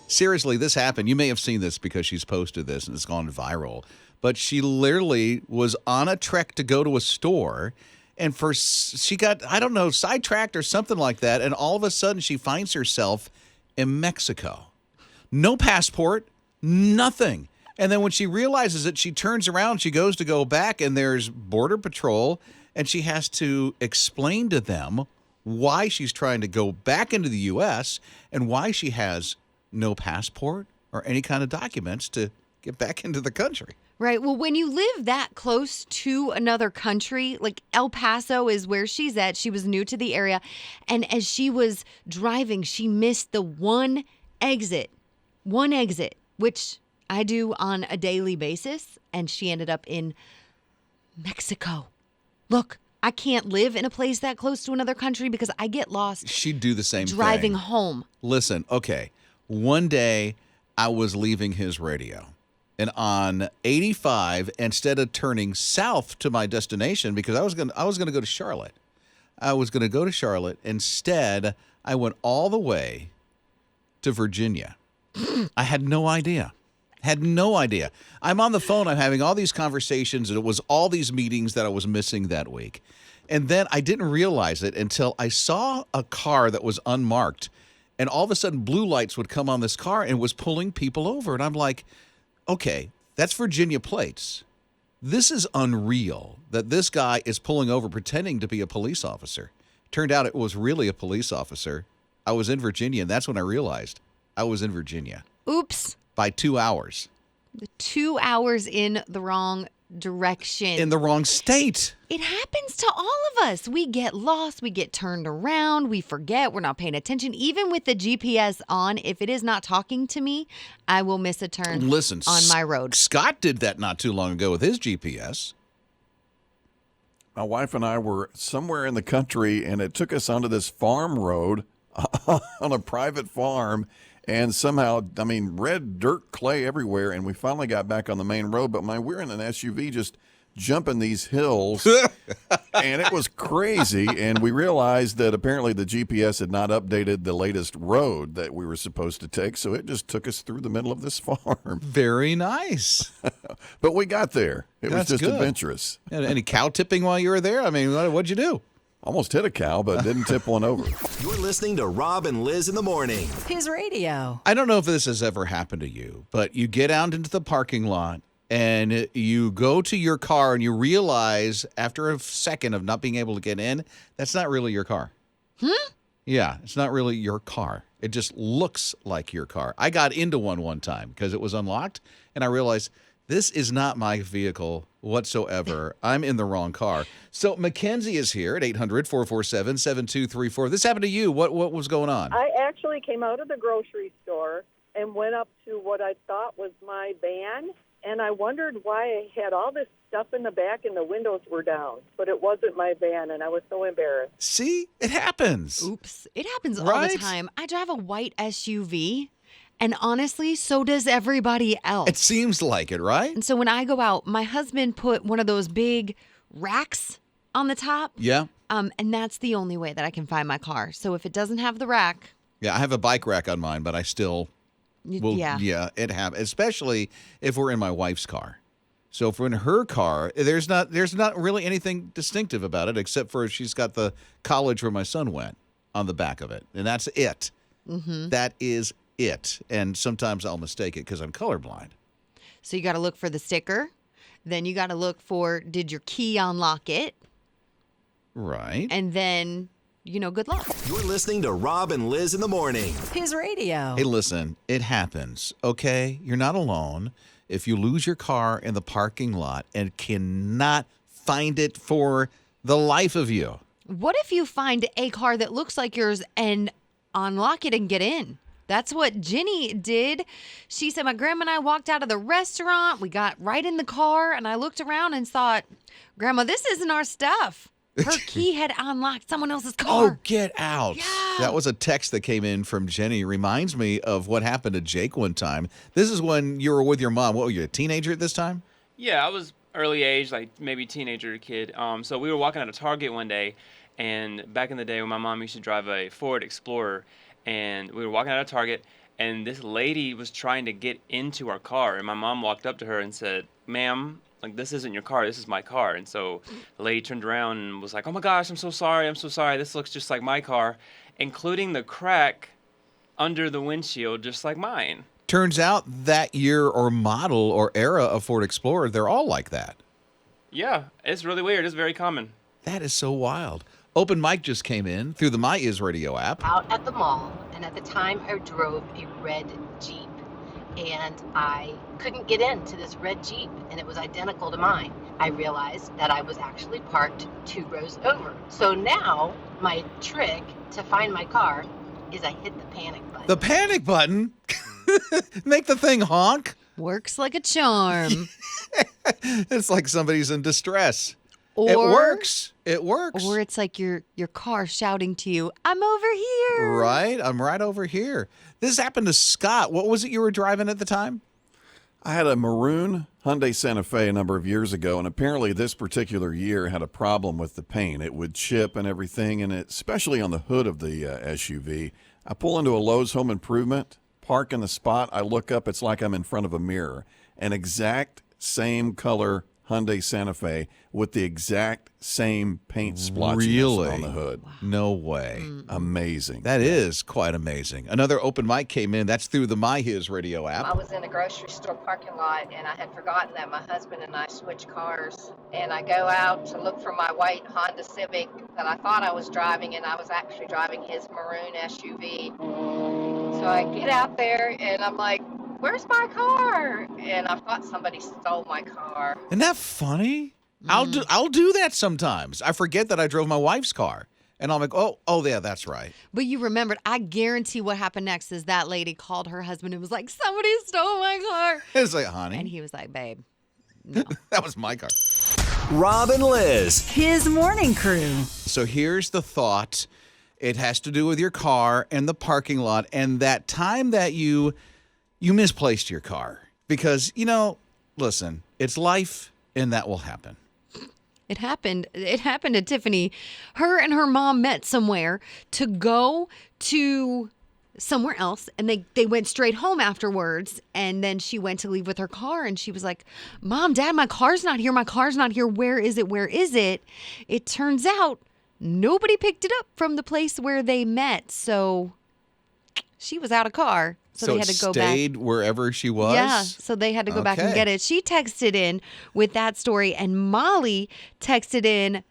Seriously, this happened. You may have seen this because she's posted this and it's gone viral. But she literally was on a trek to go to a store, and she got, I don't know, sidetracked or something like that, and all of a sudden she finds herself in Mexico. No passport, nothing. And then when she realizes it, she turns around, she goes to go back, and there's Border Patrol, and she has to explain to them why she's trying to go back into the U.S. and why she has no passport or any kind of documents to get back into the country. Right. Well, when you live that close to another country, like El Paso is where she's at. She was new to the area. And as she was driving, she missed the one exit, which I do on a daily basis. And she ended up in Mexico. Look, I can't live in a place that close to another country because I get lost. She'd do the same driving thing. home. Listen, okay. One day I was leaving his radio, and on 85, instead of turning south to my destination, because I was going to go to Charlotte. Instead, I went all the way to Virginia. I had no idea. I'm on the phone. I'm having all these conversations, and it was all these meetings that I was missing that week. And then I didn't realize it until I saw a car that was unmarked. And all of a sudden, blue lights would come on this car and was pulling people over. And I'm like, okay, that's Virginia plates. This is unreal that this guy is pulling over pretending to be a police officer. Turned out it was really a police officer. I was in Virginia, and that's when I realized I was in Virginia. Oops. By 2 hours. 2 hours in the wrong direction. In the wrong state. It happens to all of us. We get lost. We get turned around. We forget. We're not paying attention. Even with the GPS on, if it is not talking to me, I will miss a turn on my road. Scott did that not too long ago with his GPS. My wife and I were somewhere in the country, and it took us onto this farm road on a private farm. And somehow, red dirt, clay everywhere, and we finally got back on the main road. But we're in an SUV just jumping these hills, and it was crazy. And we realized that apparently the GPS had not updated the latest road that we were supposed to take, so it just took us through the middle of this farm. Very nice. But we got there. That's was just good. Adventurous. Any cow tipping while you were there? What'd you do? Almost hit a cow, but didn't tip one over. You're listening to Rob and Lizz in the morning. His radio. I don't know if this has ever happened to you, but you get out into the parking lot and you go to your car and you realize after a second of not being able to get in, that's not really your car. Yeah, it's not really your car. It just looks like your car. I got into one time because it was unlocked, and I realized this is not my vehicle whatsoever. I'm in the wrong car. So Mackenzie is here at 800-447-7234. This happened to you. What was going on? I actually came out of the grocery store and went up to what I thought was my van, and I wondered why I had all this stuff in the back and the windows were down. But it wasn't my van, and I was so embarrassed. See? It happens. Oops. It happens all the time. I drive a white SUV. And honestly, so does everybody else. It seems like it, right? And so when I go out, my husband put one of those big racks on the top. Yeah. And that's the only way that I can find my car. So if it doesn't have the rack. Yeah, I have a bike rack on mine, but I still will. Yeah, it happens, especially if we're in my wife's car. So if we're in her car, there's not really anything distinctive about it except for she's got the college where my son went on the back of it. And that's it. Mm-hmm. That is it. And sometimes I'll mistake it because I'm colorblind. So you got to look for the sticker. Then you got to look for, did your key unlock it? Right. And then, good luck. You're listening to Rob and Lizz in the morning. His radio. Hey, listen, it happens, okay? You're not alone. If you lose your car in the parking lot and cannot find it for the life of you. What if you find a car that looks like yours and unlock it and get in? That's what Jenny did. She said, my grandma and I walked out of the restaurant. We got right in the car, and I looked around and thought, Grandma, this isn't our stuff. Her key had unlocked someone else's car. Oh, get out. Yeah. That was a text that came in from Jenny. Reminds me of what happened to Jake one time. This is when you were with your mom. What were you, a teenager at this time? Yeah, I was early age, like maybe teenager kid. So we were walking out of Target one day, and back in the day when my mom used to drive a Ford Explorer, and we were walking out of Target, and this lady was trying to get into our car, and my mom walked up to her and said, "Ma'am, like this isn't your car, this is my car." And so the lady turned around and was like, "Oh my gosh, I'm so sorry, this looks just like my car," including the crack under the windshield, just like mine. Turns out that year or model or era of Ford Explorer, they're all like that. Yeah, it's really weird. It's very common. That is so wild. Open mic just came in through the My HISRadio app. Out at the mall, and at the time I drove a red Jeep, and I couldn't get into this red Jeep, and it was identical to mine. I realized that I was actually parked 2 rows over. So now my trick to find my car is I hit the panic button. The panic button? Make the thing honk? Works like a charm. It's like somebody's in distress. Or, it works. It works. Or it's like your car shouting to you, "I'm over here." Right? I'm right over here. This happened to Scott. What was it you were driving at the time? I had a maroon Hyundai Santa Fe a number of years ago, and apparently this particular year had a problem with the paint. It would chip and everything, and especially on the hood of the SUV. I pull into a Lowe's Home Improvement, park in the spot. I look up. It's like I'm in front of a mirror. An exact same color Hyundai Santa Fe with the exact same paint splotchiness on the hood. No way. Amazing. That is quite amazing. Another open mic came in. That's through the My HISRadio app. I was in a grocery store parking lot, and I had forgotten that my husband and I switched cars. And I go out to look for my white Honda Civic that I thought I was driving, and I was actually driving his maroon SUV. So I get out there, and I'm like, "Where's my car?" And I thought somebody stole my car. Isn't that funny? I'll do that sometimes. I forget that I drove my wife's car. And I'm like, oh yeah, that's right. But you remembered. I guarantee what happened next is that lady called her husband and was like, "Somebody stole my car." It's like, honey. And he was like, "Babe, no." That was my car. Rob and Lizz. His morning crew. So here's the thought. It has to do with your car and the parking lot and that time that you misplaced your car. Because, listen, it's life and that will happen. It happened to Tiffany. Her and her mom met somewhere to go to somewhere else, and they went straight home afterwards. And then she went to leave with her car, and she was like, "Mom, Dad, my car's not here. My car's not here. Where is it? Where is it?" It turns out nobody picked it up from the place where they met, so she was out of car. So they had to go back. Stayed wherever she was? Yeah, so they had to go back and get it. She texted in with that story, and Molly texted in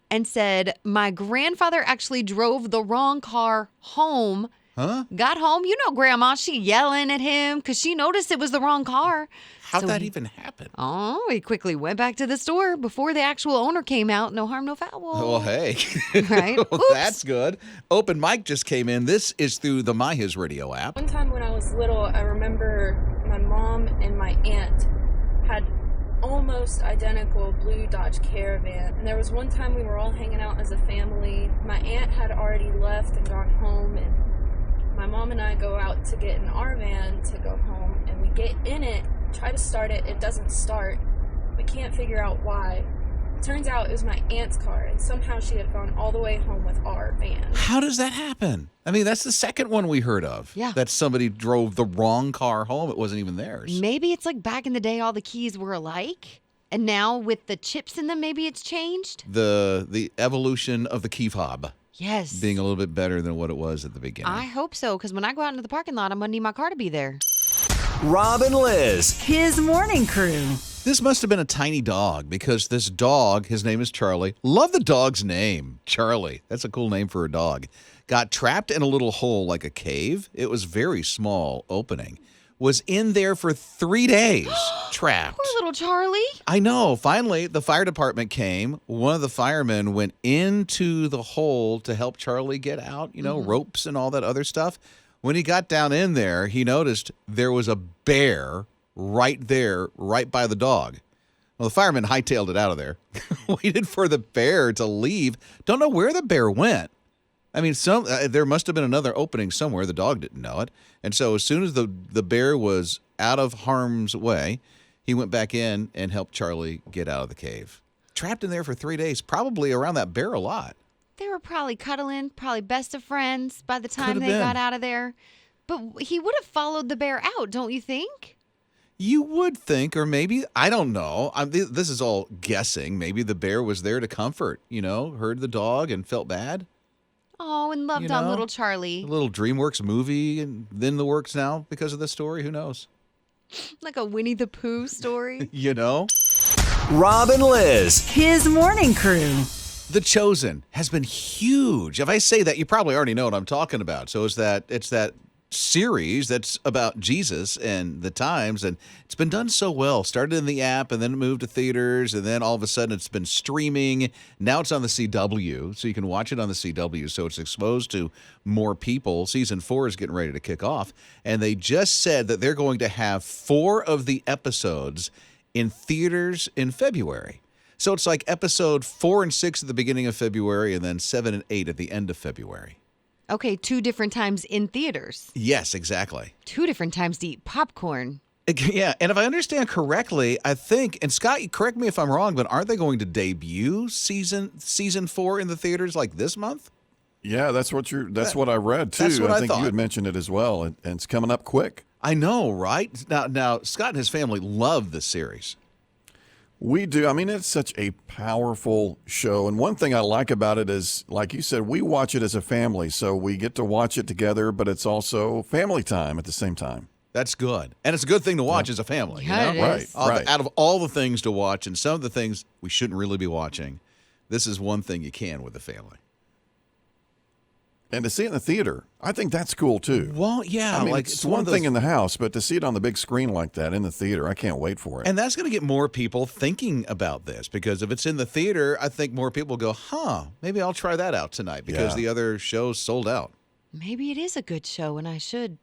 and said, "My grandfather actually drove the wrong car home." Huh? Got home, Grandma, she yelling at him because she noticed it was the wrong car. How'd that even happen? Oh, he quickly went back to the store before the actual owner came out. No harm, no foul. Well, hey. Right? Well, that's good. Open mic just came in. This is through the My HISRadio app. One time when I was little, I remember my mom and my aunt had almost identical blue Dodge Caravan. And there was one time we were all hanging out as a family. My aunt had already left and gone home, and my mom and I go out to get in our van to go home, and we get in it, try to start it, it doesn't start. We can't figure out why. Turns out it was my aunt's car, and somehow she had gone all the way home with our van. How does that happen? I mean, that's the second one we heard of. Yeah. That somebody drove the wrong car home. It wasn't even theirs. Maybe it's like back in the day, all the keys were alike. And now with the chips in them, maybe it's changed. The evolution of the key fob. Yes. Being a little bit better than what it was at the beginning. I hope so, because when I go out into the parking lot, I'm going to need my car to be there. Rob and Lizz. His morning crew. This must have been a tiny dog because this dog, his name is Charlie. Love the dog's name, Charlie. That's a cool name for a dog. Got trapped in a little hole like a cave. It was very small opening. Was in there for 3 days, trapped. Poor little Charlie. I know. Finally, the fire department came. One of the firemen went into the hole to help Charlie get out, ropes and all that other stuff. When he got down in there, he noticed there was a bear right there, right by the dog. Well, the fireman hightailed it out of there, waited for the bear to leave. Don't know where the bear went. I mean, there must have been another opening somewhere. The dog didn't know it. And so as soon as the bear was out of harm's way, he went back in and helped Charlie get out of the cave. Trapped in there for 3 days, probably around that bear a lot. They were probably cuddling, probably best of friends by the time Could've they been. got out of there. But he would have followed the bear out, don't you think? You would think, or maybe, I don't know. This is all guessing. Maybe the bear was there to comfort, heard the dog and felt bad. Oh, and loved on little Charlie. A little DreamWorks movie and then the works now because of this story. Who knows? Like a Winnie the Pooh story. Rob and Lizz. His morning crew. The Chosen has been huge. If I say that, you probably already know what I'm talking about. So it's that series that's about Jesus and the times, and it's been done so well. Started in the app and then moved to theaters, and then all of a sudden it's been streaming. Now it's on the CW, so you can watch it on the CW, so it's exposed to more people. Season 4 is getting ready to kick off, and they just said that they're going to have 4 of the episodes in theaters in February. So it's like episode 4 and 6 at the beginning of February, and then 7 and 8 at the end of February. Okay, 2 different times in theaters. Yes, exactly. 2 different times to eat popcorn. Yeah, and if I understand correctly, I think, and Scott, correct me if I'm wrong, but aren't they going to debut season 4 in the theaters like this month? Yeah, that's what I read too. That's what I think thought. you had mentioned it as well, and it's coming up quick. I know, right? Now Scott and his family love this series. We do. I mean, it's such a powerful show. And one thing I like about it is, like you said, we watch it as a family. So we get to watch it together, but it's also family time at the same time. That's good. And it's a good thing to watch as a family. Yeah, you know? it is. Right. Out of all the things to watch, and some of the things we shouldn't really be watching, this is one thing you can with the family. And to see it in the theater, I think that's cool too. Well, yeah. I mean, like it's one thing in the house, but to see it on the big screen like that in the theater, I can't wait for it. And that's going to get more people thinking about this, because if it's in the theater, I think more people go, maybe I'll try that out tonight because the other shows sold out. Maybe it is a good show and I should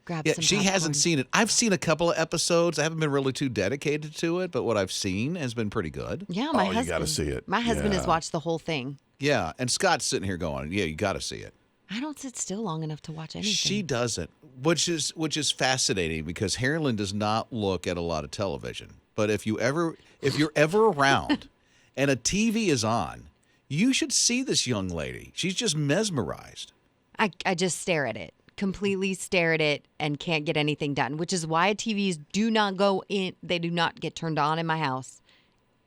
grab Yeah, some she popcorn. hasn't seen it. I've seen a couple of episodes. I haven't been really too dedicated to it, but what I've seen has been pretty good. Yeah, my husband. You got to see it. My husband has Yeah. watched the whole thing. Yeah, and Scott's sitting here going, you got to see it. I don't sit still long enough to watch anything. She doesn't, which is fascinating because Harlan does not look at a lot of television. But if you're ever around and a TV is on, you should see this young lady. She's just mesmerized. I just stare at it, completely stare at it, and can't get anything done, which is why TVs do not go in. They do not get turned on in my house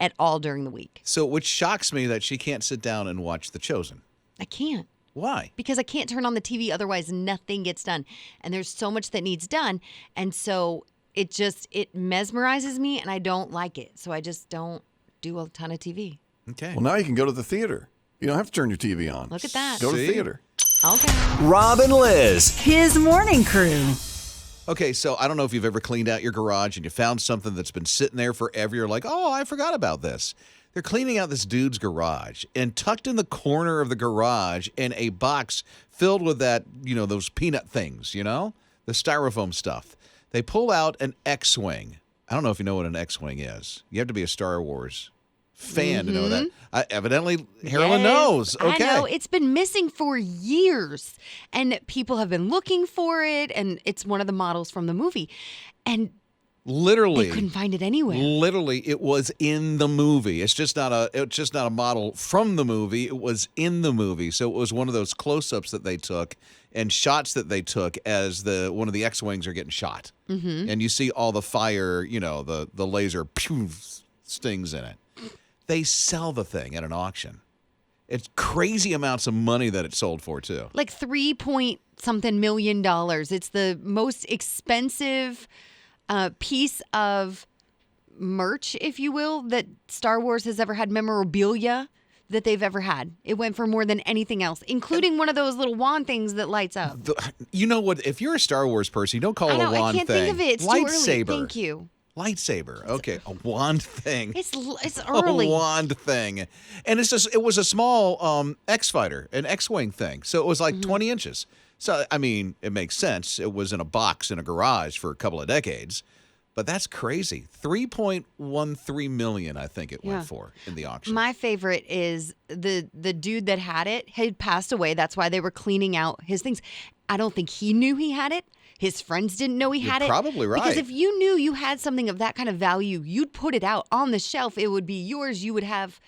at all during the week. So, which shocks me that she can't sit down and watch The Chosen. I can't. Why? Because I can't turn on the TV, otherwise nothing gets done. And there's so much that needs done. And so it mesmerizes me and I don't like it. So I just don't do a ton of TV. Okay. Well, now you can go to the theater. You don't have to turn your TV on. Look at that. Go to See? the theater. Okay. Rob and Lizz. His morning crew. Okay, so I don't know if you've ever cleaned out your garage and you found something that's been sitting there forever. You're like, oh, I forgot about this. They're cleaning out this dude's garage, and tucked in the corner of the garage in a box filled with that, those peanut things, the styrofoam stuff. They pull out an X-Wing. I don't know if you know what an X-Wing is. You have to be a Star Wars fan to know that. Evidently, Harlan Yes, knows. Okay. I know. It's been missing for years, and people have been looking for it, and it's one of the models from the movie. And Literally, they couldn't find it anywhere. Literally, it was in the movie. It's just not a model from the movie. It was in the movie. So it was one of those close-ups that they took and shots that they took as one of the X-Wings are getting shot. Mm-hmm. And you see all the fire, the laser stings in it. They sell the thing at an auction. It's crazy amounts of money that it sold for, too. Like $3-point-something million. It's the most expensive piece of merch, if you will, that Star Wars has ever had, memorabilia that they've ever had. It went for more than anything else, including one of those little wand things that lights up. You know what? If you're a Star Wars person, you don't call it a wand I can't thing. think of it. It's lightsaber. too early. Thank you. Lightsaber. Okay, a wand thing. It's early. A wand thing. And it was a small X-Fighter, an X-Wing thing. So it was like 20 inches. So, I mean, it makes sense. It was in a box in a garage for a couple of decades. But that's crazy. $3.13 million, I think it went for in the auction. My favorite is the dude that had it had passed away. That's why they were cleaning out his things. I don't think he knew he had it. His friends didn't know he You're had it. probably right. Because if you knew you had something of that kind of value, you'd put it out on the shelf. It would be yours. You would have,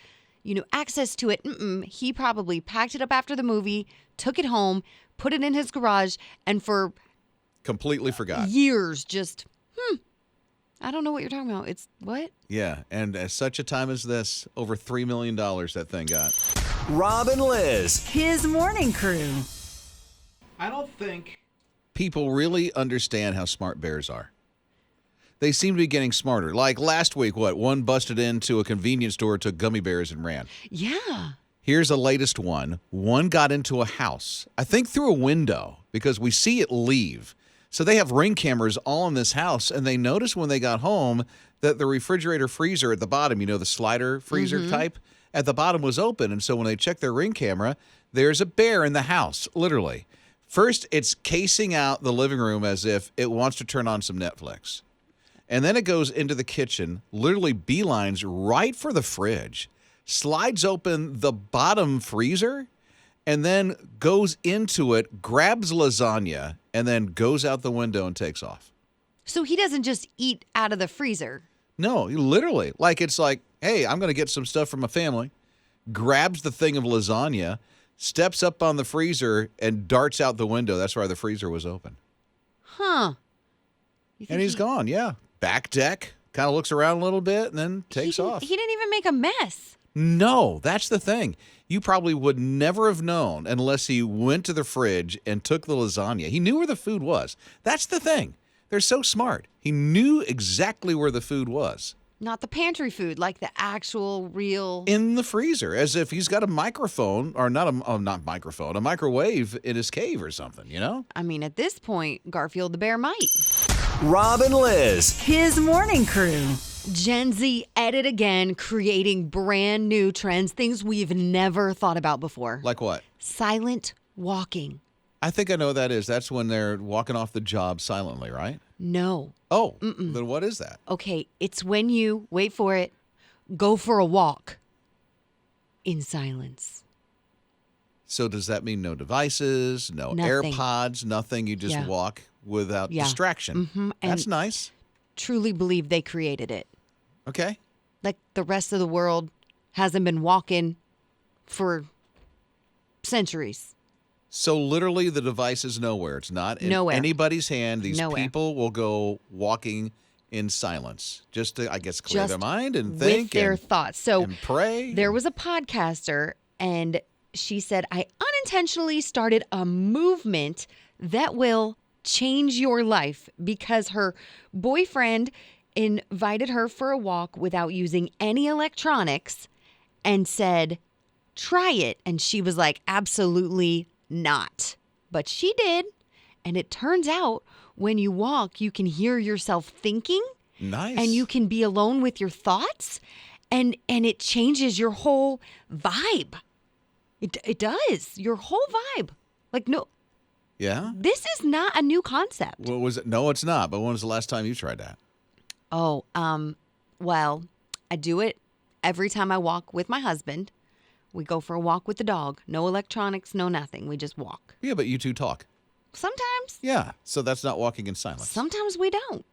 access to it. He probably packed it up after the movie, took it home, put it in his garage, and for completely forgot. years just, I don't know what you're talking about. It's what? Yeah, and at such a time as this, over $3 million that thing got. Rob and Lizz. His morning crew. I don't think people really understand how smart bears are. They seem to be getting smarter. Like last week, one busted into a convenience store, took gummy bears, and ran. Yeah. Here's the latest one. One got into a house, I think through a window, because we see it leave. So they have Ring cameras all in this house, and they noticed when they got home that the refrigerator freezer at the bottom, the slider freezer type, at the bottom was open. And so when they check their Ring camera, there's a bear in the house, literally. First, it's casing out the living room as if it wants to turn on some Netflix. And then it goes into the kitchen, literally beelines right for the fridge, slides open the bottom freezer, and then goes into it, grabs lasagna, and then goes out the window and takes off. So he doesn't just eat out of the freezer. No, literally. It's like, hey, I'm going to get some stuff from my family, grabs the thing of lasagna, steps up on the freezer, and darts out the window. That's why the freezer was open. Huh. And he's gone, yeah. Back deck, kind of looks around a little bit, and then takes off. He didn't even make a mess. No, that's the thing. You probably would never have known unless he went to the fridge and took the lasagna. He knew where the food was. That's the thing. They're so smart. He knew exactly where the food was. Not the pantry food, like the actual real. In the freezer, as if he's got a microphone, or not a microwave in his cave or something, I mean, at this point, Garfield the bear might. Rob and Lizz. His morning crew. Gen Z at it again, creating brand new trends, things we've never thought about before. Like what? Silent walking. I think I know what that is. That's when they're walking off the job silently, right? No. Oh, then what is that? Okay, it's when you, wait for it, go for a walk in silence. So does that mean no devices, no Nothing. AirPods, nothing? You just walk without distraction. Mm-hmm. That's nice. Truly believe they created it. Okay. Like the rest of the world hasn't been walking for centuries. So literally the device is nowhere. It's not in Nowhere. anybody's hand. These Nowhere. people will go walking in silence just to, I guess, clear their Just mind and think with their thoughts. So and pray. there was a podcaster, and she said, I unintentionally started a movement that will change your life because her boyfriend invited her for a walk without using any electronics and said, try it. And she was like, absolutely not. But she did. And it turns out when you walk, you can hear yourself thinking. Nice. And you can be alone with your thoughts. And it changes your whole vibe. It does. Your whole vibe. Like, no. Yeah? This is not a new concept. What was it? No, it's not. But when was the last time you tried that? Oh, well, I do it every time I walk with my husband. We go for a walk with the dog. No electronics, no nothing. We just walk. Yeah, but you two talk. Sometimes. Yeah. So that's not walking in silence. Sometimes we don't.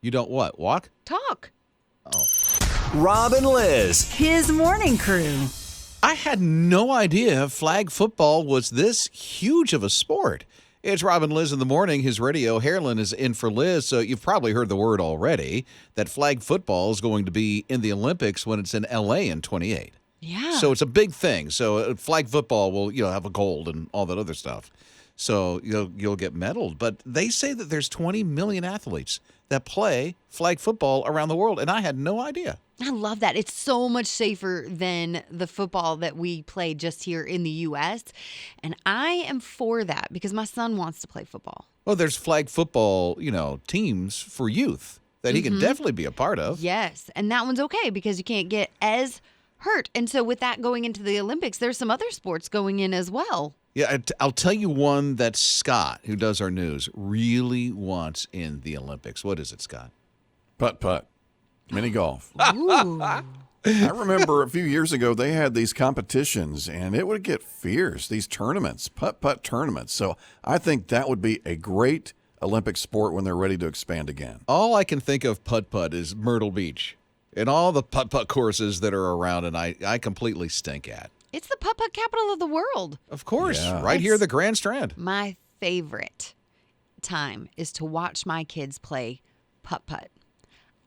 You don't what? Walk? Talk. Oh. Rob and Lizz. His morning crew. I had no idea flag football was this huge of a sport. It's Rob and Lizz in the morning. His radio, Harlan, is in for Liz. So you've probably heard the word already that flag football is going to be in the Olympics when it's in L.A. in 28. Yeah. So it's a big thing. So flag football will, have a gold and all that other stuff. So you'll get medaled. But they say that there's 20 million athletes that play flag football around the world, and I had no idea. I love that. It's so much safer than the football that we play just here in the U.S. And I am for that because my son wants to play football. Well, there's flag football, teams for youth that he can definitely be a part of. Yes. And that one's okay because you can't get as hurt. And so with that going into the Olympics, there's some other sports going in as well. Yeah, I'll tell you one that Scott, who does our news, really wants in the Olympics. What is it, Scott? Putt-putt. Mini golf. Ooh. I remember a few years ago they had these competitions, and it would get fierce, these tournaments, putt-putt tournaments. So I think that would be a great Olympic sport when they're ready to expand again? All I can think of putt-putt is Myrtle Beach and all the putt-putt courses that are around, and I completely stink at. It's the putt-putt capital of the world. Of course, Yeah. right here, the Grand Strand. My favorite time is to watch my kids play putt-putt.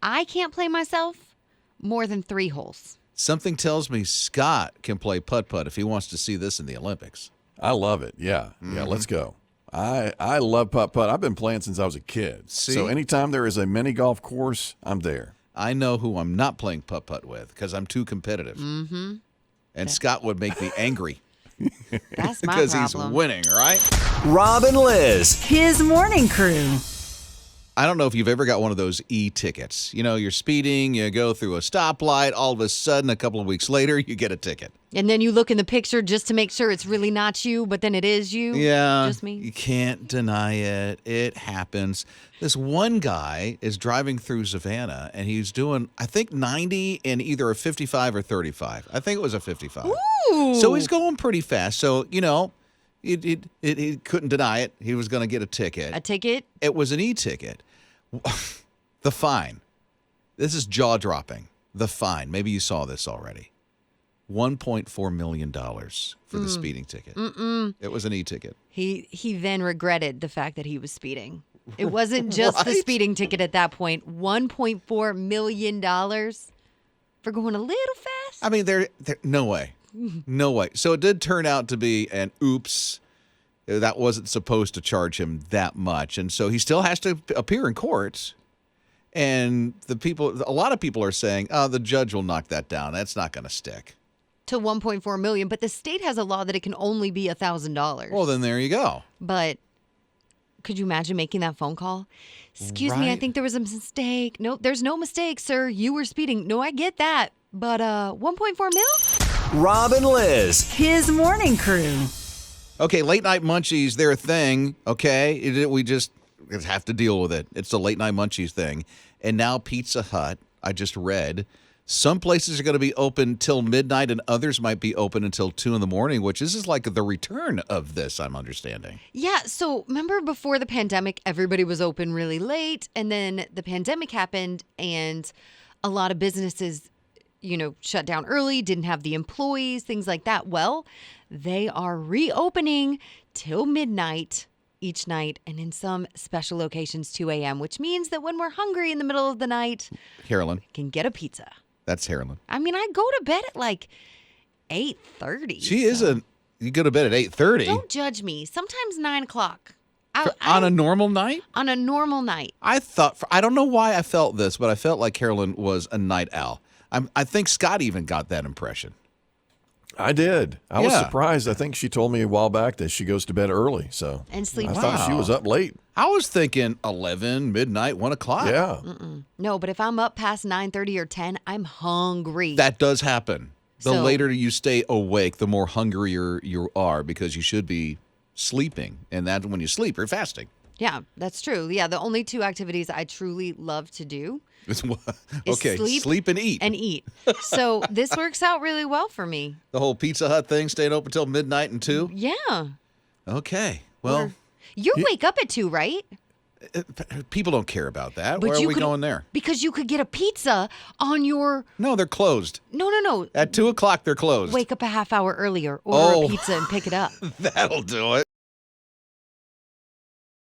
I can't play myself more than 3 holes. Something tells me Scott can play putt-putt if he wants to see this in the Olympics. I love it. Yeah. Yeah, let's go. I love putt-putt. I've been playing since I was a kid. See? So anytime there is a mini golf course, I'm there. I know who I'm not playing putt-putt with because I'm too competitive. Mm-hmm. And Scott would make me angry That's my because problem. he's winning, right? Rob and Lizz. His morning crew. I don't know if you've ever got one of those e-tickets. You know, you're speeding, you go through a stoplight, all of a sudden, a couple of weeks later, you get a ticket. And then you look in the picture just to make sure it's really not you, but then it is you. Yeah. Just me. You can't deny it. It happens. This one guy is driving through Savannah, and he's doing, I think, 90 in either a 55 or 35. I think it was a 55. Ooh. So he's going pretty fast. So, you know, he couldn't deny it. He was going to get a ticket. A ticket? It was an e-ticket. The fine. This is jaw-dropping. The fine. Maybe you saw this already. $1.4 million for the speeding ticket. It was an e-ticket. He then regretted the fact that he was speeding. It wasn't just the Right? speeding ticket at that point. $1.4 million for going a little fast. I mean, there no way. No way. So it did turn out to be an oops. That wasn't supposed to charge him that much. And so he still has to appear in court. And a lot of people are saying, oh, the judge will knock that down. That's not going to stick. To $1.4 million, but the state has a law that it can only be $1,000. Well, then there you go. But could you imagine making that phone call? Excuse me, I Right. think there was a mistake. No, there's no mistake, sir. You were speeding. No, I get that. But 1.4 mil? Rob and Lizz. His morning crew. Okay, late night munchies, they're a thing, okay? We just have to deal with it. It's the late night munchies thing. And now Pizza Hut, I just read, some places are going to be open till midnight and others might be open until 2 in the morning, which this is like the return of this, I'm understanding. Yeah, so remember before the pandemic, everybody was open really late, and then the pandemic happened, and a lot of businesses, shut down early, didn't have the employees, things like that. Well, they are reopening till midnight each night, and in some special locations, 2 a.m., which means that when we're hungry in the middle of the night, Carolyn, we can get a pizza. that's Carolyn. I mean, I go to bed at like 8:30. She isn't. You go to bed at 8:30 Don't judge me. Sometimes 9 o'clock. on a normal night? On a normal night. I don't know why I felt this, but I felt like Carolyn was a night owl. I think Scott even got that impression. I did. I was Yeah. surprised. I think she told me a while back that she goes to bed early. So And sleeps I thought she was up late. I was thinking 11, midnight, 1 o'clock. Yeah. No, but if I'm up past 9:30 or 10, I'm hungry. That does happen. The So- later you stay awake, the more hungrier you are because you should be sleeping. And that when you sleep, you're fasting. Yeah, that's true. Yeah, the only 2 activities I truly love to do It's is okay, sleep and eat. And eat. So this works out really well for me. The whole Pizza Hut thing, staying open until midnight and 2? Yeah. Okay. Well, You wake up at 2, right? people don't care about that. But Why are you we could- going there? Because you could get a pizza on your... No, they're closed. No. At 2 o'clock, they're closed. Wake up a half hour earlier, order Oh. a pizza and pick it up. That'll do it.